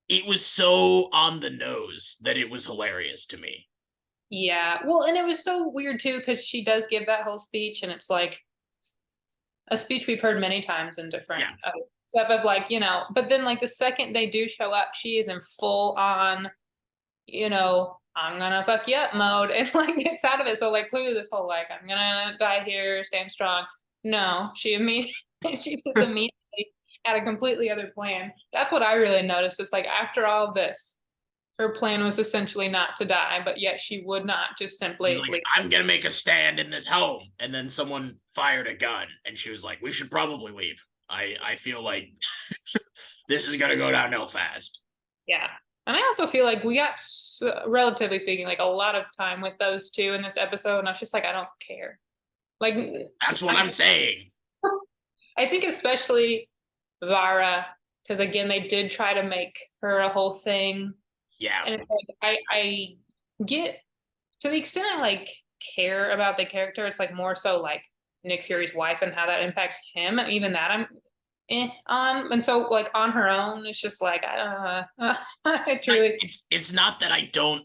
it was so on the nose that it was hilarious to me.
Yeah. Well, and it was so weird too, because she does give that whole speech, and it's like a speech we've heard many times in different stuff of like, but then like the second they do show up, she is in full on, I'm gonna fuck you up mode, and like gets out of it. So like clearly this whole like I'm gonna die here, stand strong. No, she just immediately had a completely other plan. That's what I really noticed. It's like after all this, her plan was essentially not to die, but yet she would not just simply
like, I'm gonna make a stand in this home, and then someone fired a gun, and she was like, "We should probably leave. I feel like this is gonna go downhill fast."
Yeah, and I also feel like we got, relatively speaking, like a lot of time with those two in this episode, and I was just like, I don't care. Like
that's what I'm saying.
I think especially Vara, because again, they did try to make her a whole thing.
Yeah.
And it's like, I get to the extent I like care about the character, it's like more so like Nick Fury's wife and how that impacts him. And even that I'm on. And so like on her own, it's just like I don't know. I truly
it's not that I don't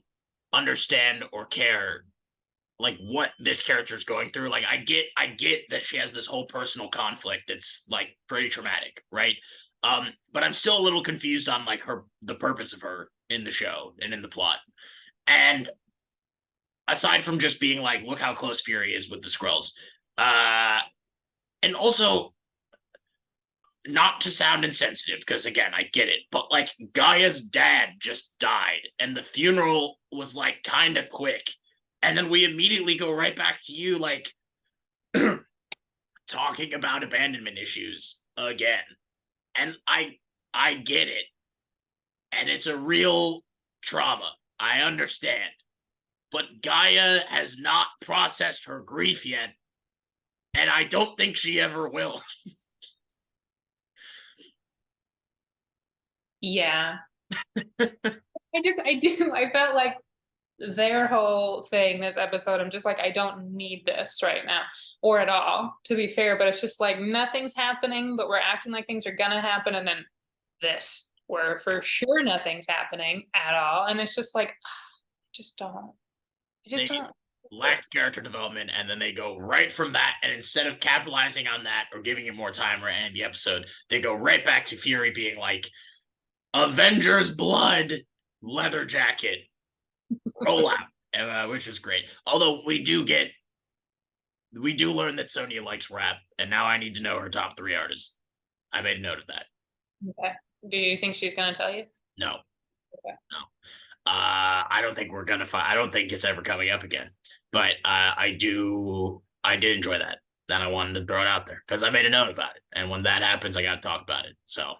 understand or care like what this character is going through. Like I get that she has this whole personal conflict that's like pretty traumatic, right? But I'm still a little confused on like the purpose of her in the show and in the plot. And aside from just being like, look how close Fury is with the Skrulls. And also not to sound insensitive, because again, I get it, but like Gaia's dad just died and the funeral was like kind of quick. And then we immediately go right back to you like talking about abandonment issues again. And I get it. And it's a real trauma. I understand. But Gaia has not processed her grief yet. And I don't think she ever will.
Yeah. I felt like their whole thing this episode, I'm just like, I don't need this right now or at all, to be fair, but it's just like nothing's happening, but we're acting like things are gonna happen, and then this where for sure nothing's happening at all, and it's just like I just don't
lacked character development, and then they go right from that, and instead of capitalizing on that or giving it more time or ending the episode, they go right back to Fury being like, Avengers blood leather jacket roll out, which is great. Although we do learn that Sonya likes rap, and now I need to know her top 3 artists. I made a note of that.
Okay. Do you think she's gonna tell you?
No.
Okay.
No. I don't think we're gonna find. I don't think it's ever coming up again. But I did enjoy that. Then I wanted to throw it out there because I made a note about it, and when that happens, I got to talk about it. So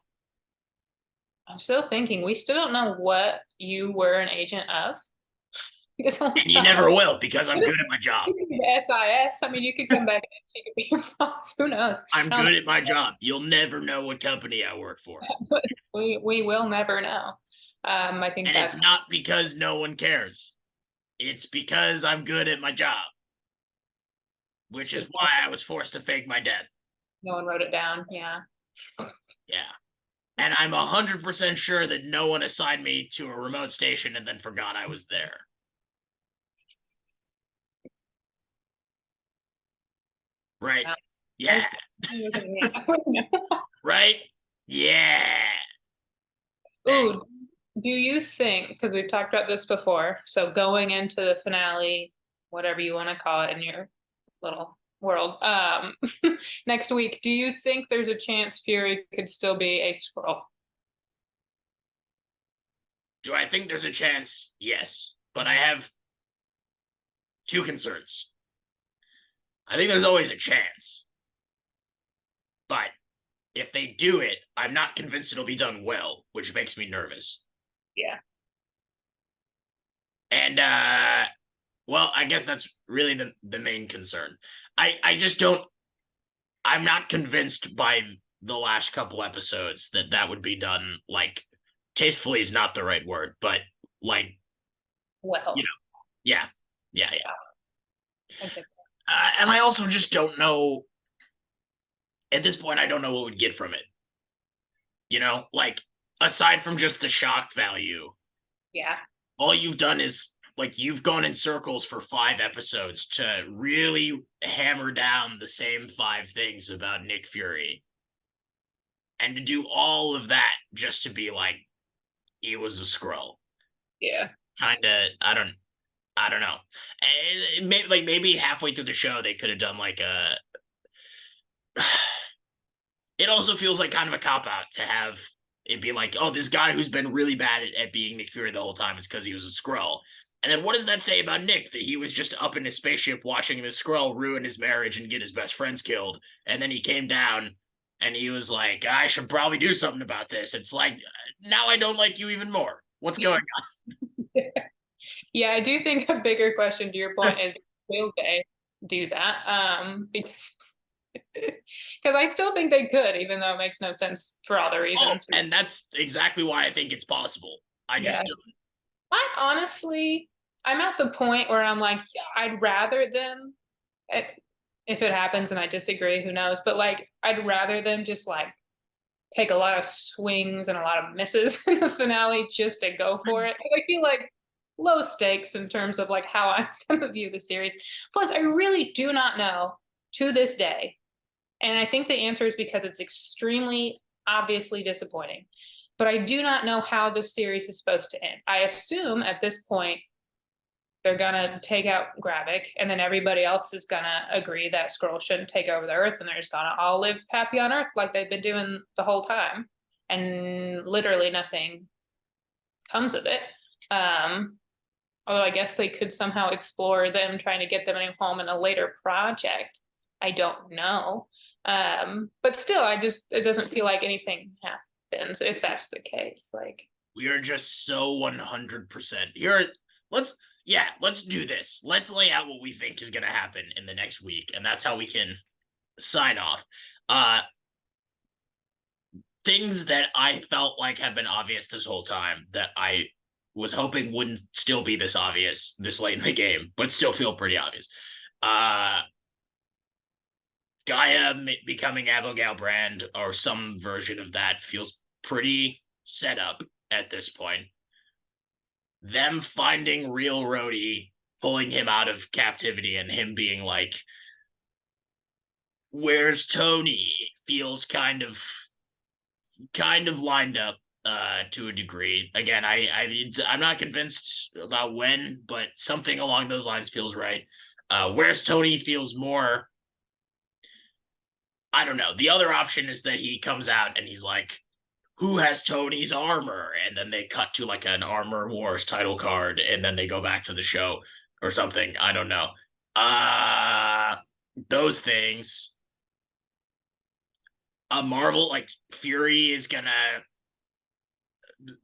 I'm still thinking. We still don't know what you were an agent of.
And you never will, because I'm good at my job.
SIS. I mean, you could come back and she could be your boss. Who knows?
I'm good at my job. You'll never know what company I work for.
we will never know. I think
and it's not because no one cares. It's because I'm good at my job, which is why I was forced to fake my death.
No one wrote it down. Yeah.
Yeah. And I'm 100% sure that no one assigned me to a remote station and then forgot I was there. Right? Yeah. Right? Yeah.
Ooh, do you think, because we've talked about this before, so going into the finale, whatever you want to call it in your little world, next week, do you think there's a chance Fury could still be a Skrull?
Do I think there's a chance? Yes. But I have two concerns. I think there's always a chance. But if they do it, I'm not convinced it'll be done well, which makes me nervous.
Yeah.
And well, I guess that's really the main concern. I just don't I'm not convinced by the last couple episodes that that would be done like tastefully is not the right word, but like
Well,
you know, yeah. Yeah, yeah.
okay.
And I also just don't know at this point I don't know what we'd get from it. Like aside from just the shock value,
Yeah.
all you've done is like you've gone in circles for 5 episodes to really hammer down the same 5 things about Nick Fury. And to do all of that just to be like he was a Skrull.
Yeah.
Kind of I don't know. Maybe halfway through the show they could have done like a it also feels like kind of a cop out to have it be like, oh, this guy who's been really bad at being Nick Fury the whole time is because he was a Skrull. And then what does that say about Nick? That he was just up in his spaceship watching this Skrull ruin his marriage and get his best friends killed. And then he came down and he was like, I should probably do something about this. It's like, now I don't like you even more. What's going on?
Yeah, I do think a bigger question to your point is, will they do that? Because I still think they could, even though it makes no sense for all the reasons.
And that's exactly why I think it's possible. I just don't.
I'm at the point where I'm like, I'd rather them, if it happens and I disagree, who knows? But like, I'd rather them just like take a lot of swings and a lot of misses in the finale just to go for it. I feel like low stakes in terms of like how I'm going to view the series. Plus, I really do not know to this day. And I think the answer is because it's extremely obviously disappointing. But I do not know how this series is supposed to end. I assume at this point they're gonna take out Gravik, and then everybody else is gonna agree that Skrull shouldn't take over the Earth, and they're just gonna all live happy on Earth like they've been doing the whole time, and literally nothing comes of it. Although I guess they could somehow explore them trying to get them home in a later project. I don't know. But still, it doesn't feel like anything happens if that's the case. Like
we are just so 100%. Let's do this. Let's lay out what we think is going to happen in the next week, and that's how we can sign off. Things that I felt like have been obvious this whole time that I was hoping wouldn't still be this obvious this late in the game, but still feel pretty obvious. Gaia becoming Abigail Brand or some version of that feels pretty set up at this point. Them finding real Rhodey, pulling him out of captivity, and him being like, "Where's Tony?" feels kind of lined up to a degree. Again, I'm not convinced about when, but something along those lines feels right. Where's Tony feels more. I don't know. The other option is that he comes out and he's like, who has Tony's armor? And then they cut to like an Armor Wars title card and then they go back to the show or something. I don't know. Those things. Marvel, like Fury is gonna.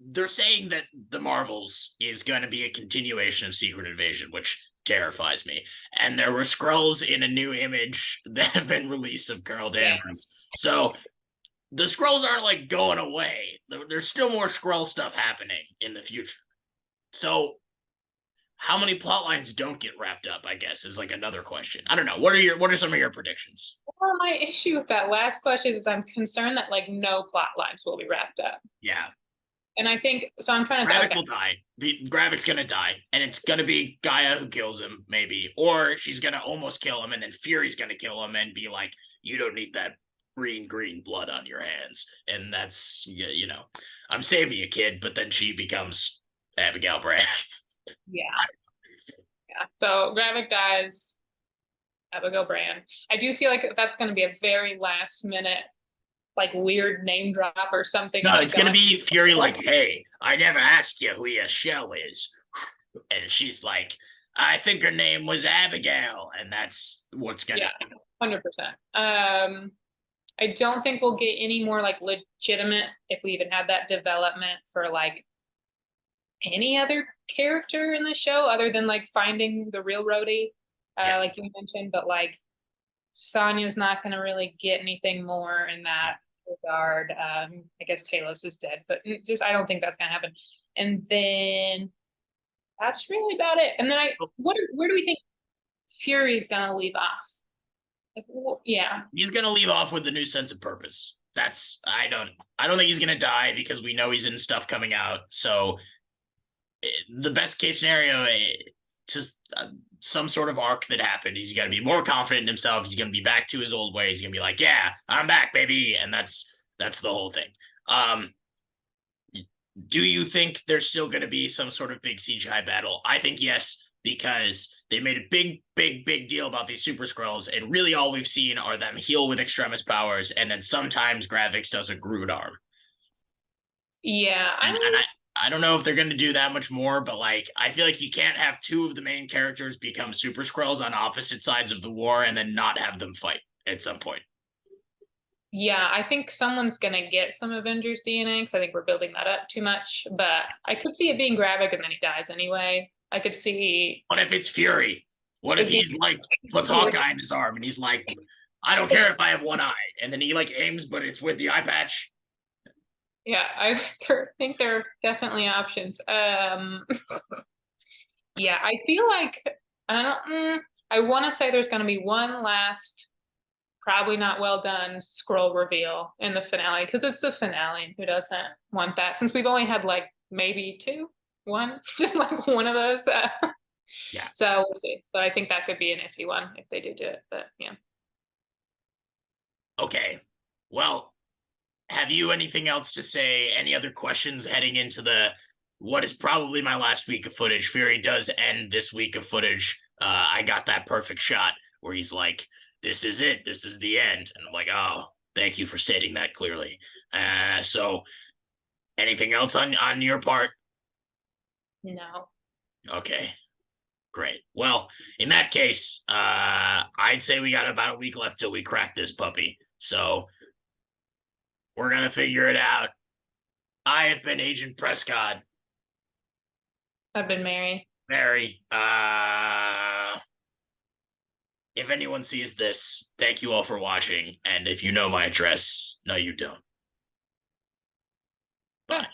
They're saying that the Marvels is gonna be a continuation of Secret Invasion, which terrifies me. And there were Skrulls in a new image that have been released of Carol Danvers. So the Skrulls aren't like going away. There's still more Skrull stuff happening in the future. So how many plot lines don't get wrapped up, I guess, is like another question. I don't know. What are some of your predictions?
Well, my issue with that last question is I'm concerned that like no plot lines will be wrapped up.
Yeah.
And I think so. I'm trying to think.
Gravik
Okay,
will die. Gravik's gonna die, and it's gonna be Gaia who kills him, maybe, or she's gonna almost kill him, and then Fury's gonna kill him and be like, "You don't need that green blood on your hands," and that's I'm saving you, kid. But then she becomes Abigail Brand.
yeah, yeah. So Gravik dies. Abigail Brand. I do feel like that's going to be a very last minute, like weird name drop or something.
No,
She's
it's gonna
going.
be Fury like, "Hey, I never asked you who your shell is," and she's like, "I think her name was Abigail," and that's what's gonna.
Yeah, 100%. I don't think we'll get any more like legitimate, if we even have that development for like any other character in the show other than like finding the real Rhodey,
Yeah.
like you mentioned. But like Sonya's not going to really get anything more in that regard. I guess Talos is dead, but just I don't think that's going to happen. And then that's really about it. And then where do we think Fury's going to leave off? Like, well, yeah,
He's gonna leave off with a new sense of purpose. I don't think he's gonna die because we know he's in stuff coming out. So the best case scenario, just some sort of arc that happened. He's gonna be more confident in himself. He's gonna be back to his old ways. He's gonna be like, "Yeah, I'm back, baby," and that's the whole thing. Do you think there's still gonna be some sort of big CGI battle? I think yes, because they made a big deal about these Super Skrulls, and really all we've seen are them heal with extremis powers, and then sometimes Gravix does a Groot arm.
yeah. I
And,
mean,
and I don't know if they're going to do that much more, but like I feel like you can't have two of the main characters become Super Skrulls on opposite sides of the war and then not have them fight at some point.
yeah, I think someone's gonna get some Avengers DNA because I think we're building that up too much. But I could see it being Gravik and then he dies anyway. I could see
What if it's Fury? What if
if he,
he's like puts Hawkeye in his arm and he's like, "I don't care if I have one eye," and then he like aims, but it's with the eye patch.
yeah, I think there are definitely options. Yeah, I feel like I don't. I want to say there's gonna be one last, probably not well done scroll reveal in the finale because it's the finale. And who doesn't want that? Since we've only had like maybe two, one, just like one of those.
Yeah.
So we'll see. But I think that could be an iffy one if they do it. But yeah.
Okay. Well, have you anything else to say? Any other questions heading into the what is probably my last week of footage? Fury does end this week of footage. I got that perfect shot where he's like, "This is it. This is the end," and I'm like, "Oh, thank you for stating that clearly." So, anything else on your part?
No.
Okay, great. Well, in that case, I'd say we got about a week left till we crack this puppy. So we're gonna figure it out. I have been Agent Prescod.
I've been married.
Mary. If anyone sees this, thank you all for watching. And if you know my address, no, you don't. Bye.